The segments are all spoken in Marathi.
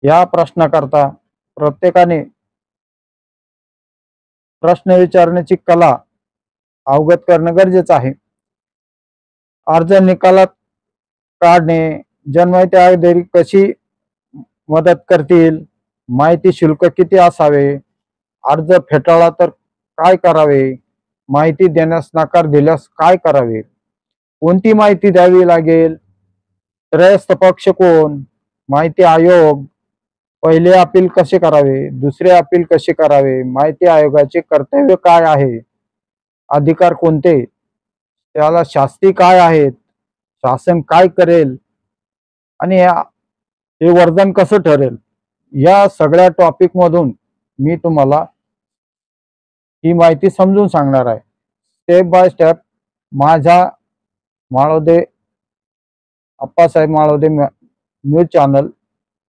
या प्रश्नाकरता प्रत्येकाने प्रश्न विचारण्याची कला अवगत करणं गरजेचं आहे। अर्ज निकालात काढणे, जनमाहिती अधिकारी कशी मदत करतील, माहिती शुल्क किती असावे, अर्ज फेटाळला तर काय करावे, माहिती देण्यास नकार दिल्यास काय करावे, कोणती माहिती द्यावी लागेल, त्रयस्थ पक्ष कोण, माहिती आयोग, पहिले अपील कसे करावे, दुसरे अपील कसे करावे, माहिती आयोगाचे कर्तव्य काय आहे, अधिकार कोणते, त्याला शास्ती काय आहेत, शासन काय करेल आणि हे वर्धन कसं ठरेल, या सगळ्या टॉपिक मधून मी तुम्हाला ही माहिती समजून सांगणार आहे। स्टेप बाय स्टेप माझ्या माळोदे अप्पासाहेब माळोदे न्यूज चॅनल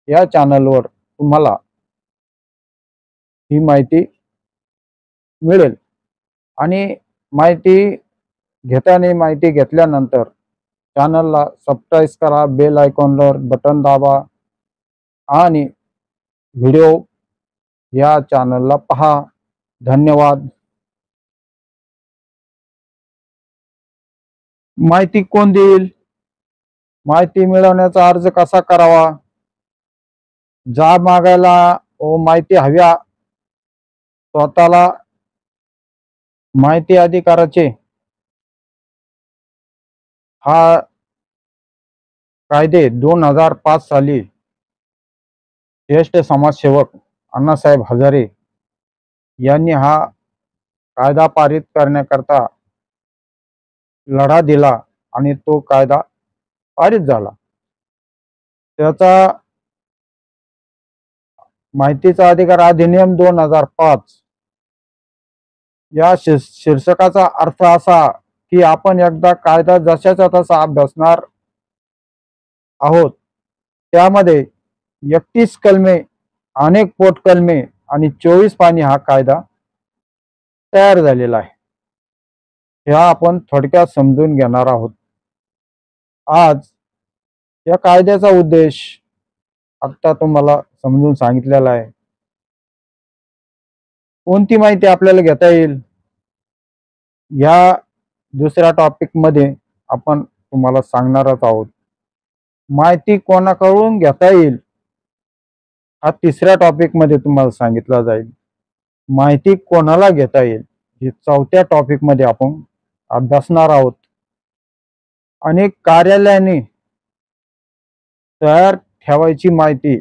या चॅनलवर तुम्हाला ही माहिती मिळेल। आणि माहिती घेतल्यानंतर चॅनलला सबस्क्राइब करा, बेल आयकॉनवर बटन दाबा आणि व्हिडिओ या चॅनलला पहा। धन्यवाद। माहिती कोण देईल, माहिती मिळवण्याचा अर्ज कसा करावा, जाब मागायला व माहिती हव्या स्वतःला माहिती अधिकाराचे हा कायदे 2005 साली ज्येष्ठ समाजसेवक अण्णासाहेब हजारे यांनी हा कायदा पारित करण्याकरता लढा दिला आणि तो कायदा पारित झाला। त्याचा माहितीचा अधिकार अधिनियम 2005 या शीर्षकाचा अर्थ असा की आपण एकदा कायदा जशाचा तसा अभ्यासणार आहोत। त्यामध्ये 31 कलमे, अनेक पोटकलमे आणि 24 पानी हा कायदा तयार झालेला आहे। ह्या आपण थोडक्यात समजून घेणार आहोत। आज या कायद्याचा उद्देश आता तुम्हाला समजून सांगितलेला आहे। कोणती माहिती आपल्याला घेता येईल या दुसऱ्या टॉपिक मध्ये आपण तुम्हाला सांगणारच आहोत। माहिती कोणाकडून घेता येईल हा तिसऱ्या टॉपिक मध्ये तुम्हाला सांगितला जाईल। माहिती कोणाला घेता येईल हे चौथ्या टॉपिक मध्ये आपण अभ्यासणार आहोत। अनेक कार्यालयाने तयार ठेवायची माहिती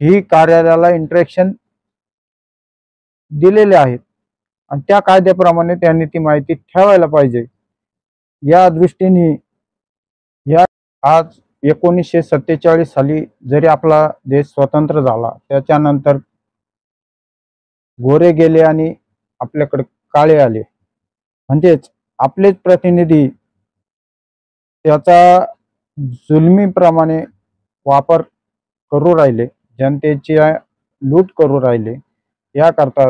ही कार्यालयाला इंस्ट्रक्शन दिलेले आहेत आणि त्या कायद्याप्रमाणे त्यांनी ती माहिती ठेवायला पाहिजे। या दृष्टीने या आज 1947 साली जरी आपला देश स्वतंत्र झाला, त्याच्यानंतर गोरे गेले आणि आपल्याकडे काळे आले, म्हणजेच आपलेच प्रतिनिधी त्याचा जुलमीप्रमाणे वापर करू राहिले, जनतेची लूट करू राहिले। याकरता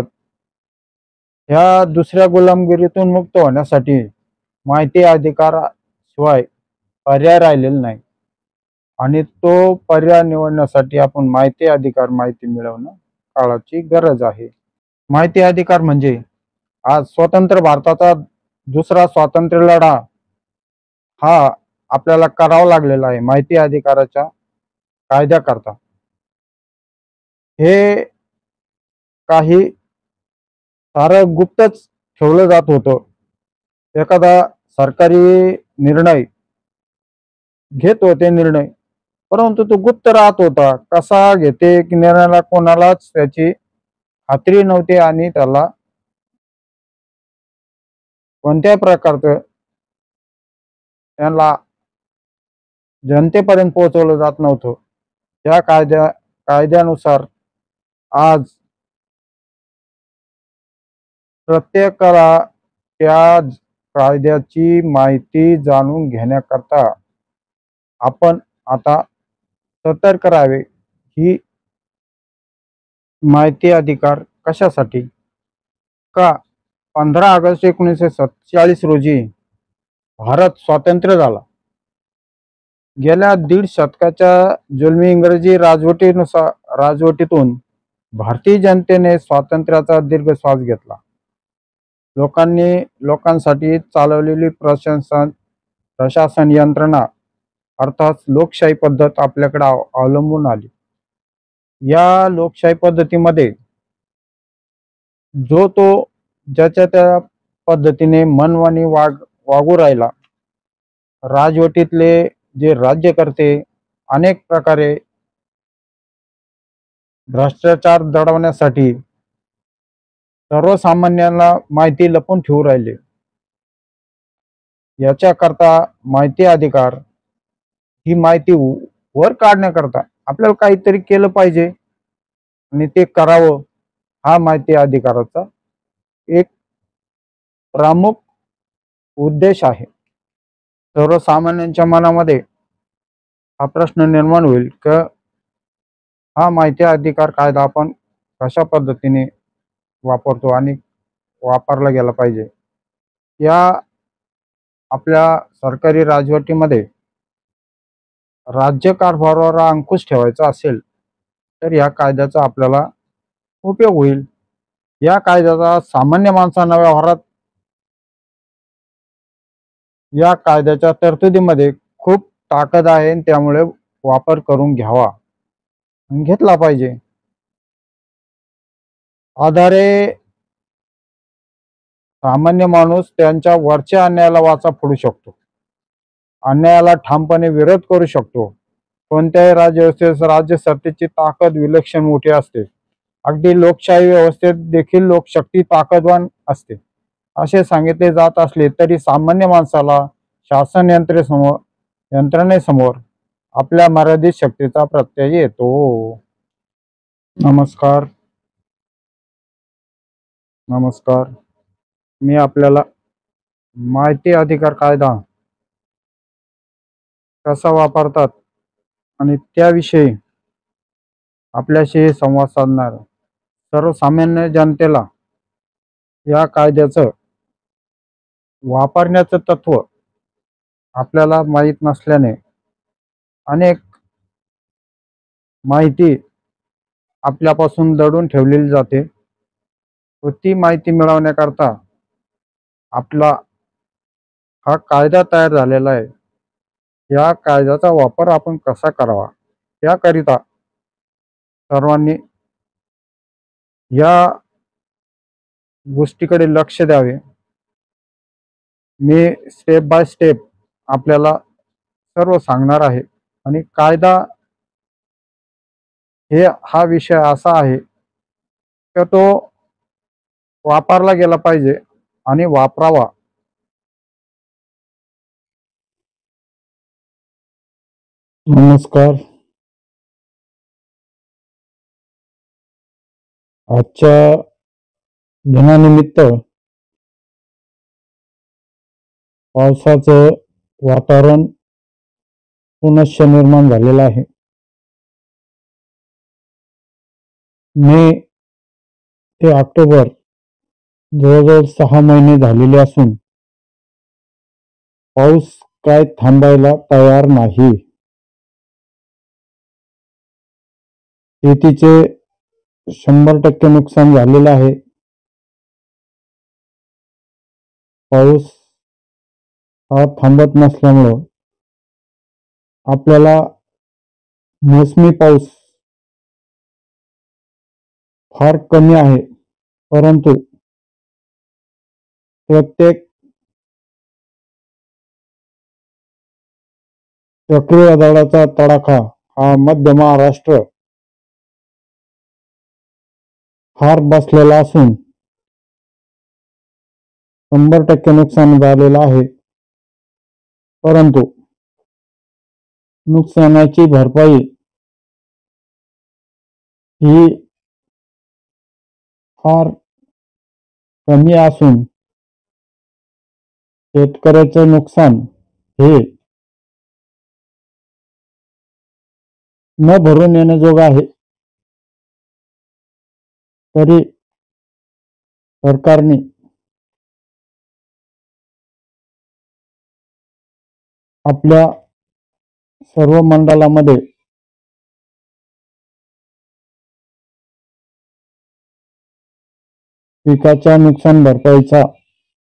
ह्या दुसऱ्या गुलामगिरीतून मुक्त होण्यासाठी माहिती अधिकाराशिवाय पर्याय राहिलेला नाही आणि तो पर्याय निवडण्यासाठी आपण माहिती मिळवणं काळाची गरज आहे। माहिती अधिकार म्हणजे आज स्वतंत्र भारताचा दुसरा स्वातंत्र्य लढा हा आपल्याला करावा लागलेला आहे माहिती अधिकाराच्या कायद्याकरता। हे काही सारं गुप्तच ठेवलं जात होतं। एखादा सरकारी निर्णय घेत होते परंतु तो गुप्त राहत होता। कसा घेते की निर्णयाला कोणालाच त्याची खात्री नव्हती आणि त्याला कोणत्याही प्रकारचं त्यांना जनतेपर्यंत पोहोचवलं जात नव्हतं। या कायद्यानुसार आज प्रत्येकाला त्या कायद्याची माहिती जाणून घेण्याकरता आपण आता सतर्क राहावे। ही माहिती अधिकार कशासाठी का 15 ऑगस्ट 1947 रोजी भारत स्वतंत्र झाला। गेल्या दीड शतकाच्या जुलमी इंग्रजी राजवटीतून भारतीय जनतेने स्वातंत्र्याचा दीर्घ श्वास घेतला. लोकांसाठी चालवलेली प्रशासन यंत्रणा अर्थात लोकशाही पद्धत आपल्याकडे अवलंबून आली. या लोकशाही पद्धतीमध्ये जो तो ज्याच्या त्या पद्धतीने मनमानी वागू राहिला. राजवटीतले जे राज्यकर्ते अनेक प्रकारे भ्रष्टाचार दडवण्यासाठी सर्वसामान्यांना माहिती लपून ठेवू राहिले. याच्याकरता माहिती अधिकार ही माहिती वर काढण्याकरता आपल्याला काहीतरी केलं पाहिजे आणि ते करावं, हा माहिती अधिकाराचा एक प्रमुख उद्देश आहे. सर्वसामान्यांच्या मनामध्ये हा प्रश्न निर्माण होईल की हा माहिती अधिकार कायदा आपण कशा पद्धतीने वापरतो आणि वापरला गेला पाहिजे. या आपल्या सरकारी राजवटीमध्ये राज्यकारभारावर अंकुश ठेवायचा असेल तर या कायद्याचा आपल्याला उपयोग होईल. या कायद्याचा सामान्य माणसांना व्यवहारात या कायद्याच्या तरतुदीमध्ये खूप ताकद आहे आणि त्यामुळे वापर करून घ्यावा आणि घेतला पाहिजे. आधारे सामान्य माणूस त्यांच्या वरच्या अन्यायाला वाचा फोडू शकतो, अन्यायाला ठामपणे विरोध करू शकतो. कोणत्याही राज्यव्यवस्थेत राज्यसत्तेची ताकद विलक्षण मोठी असते. अगदी लोकशाही व्यवस्थेत देखील लोकशक्ती ताकदवान असते असे सांगितले जात असले तरी सामान्य माणसाला शासन यंत्रणेसमोर आपल्या मर्यादित शक्तीचा प्रत्यय येतो. नमस्कार. मी आपल्याला माहिती अधिकार कायदा कसा वापरतात आणि त्याविषयी आपल्याशी संवाद साधणार. सर्वसामान्य जनतेला या कायद्याचं वापरण्याचं तत्व आपल्याला माहीत नसल्याने अनेक माहिती आपल्यापासून दडून ठेवलेली जाते व ती माहिती मिळवण्याकरता आपला हा कायदा तयार झालेला आहे. या कायद्याचा वापर आपण कसा करावा याकरिता सर्वांनी या गोष्टीकडे लक्ष द्यावे. मी स्टेप बाय स्टेप आपल्याला सर्व सांगणार आहे आणि कायदा हा विषय असा आहे की तो वापरला गेला पाहिजे आणि वापरावा. नमस्कार. आजच्या दिनानिमित्त पावसाचं वातावरण पुनश्च निर्माण झालेलं आहे. मे ते ऑक्टोबर जवळजवळ 6 महिने झालेले असून पाऊस काय थांबायला तयार नाही. शेतीचे 100% नुकसान झालेलं आहे. पाऊस हा थांबत नसल्यामुळं आपल्याला मोसमी पाऊस फार कमी आहे, परंतु प्रत्येक चक्रीवादळाचा तडाखा हा मध्य महाराष्ट्र फार बसलेला असून 100% नुकसान झालेलं आहे. परंतु नुकसानाची भरपाई ही फार कमी असून शेतकऱ्याचं नुकसान हे न भरून येण्याजोग आहे. तरी सरकारने आपल्या सर्व मंडळामध्ये पिकाच्या नुकसान भरपाईचा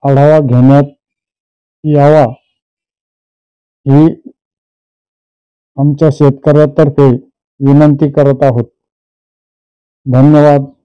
आढावा घेण्यात यावा ही आमच्या शेतकऱ्यातर्फे विनंती करत आहोत. धन्यवाद.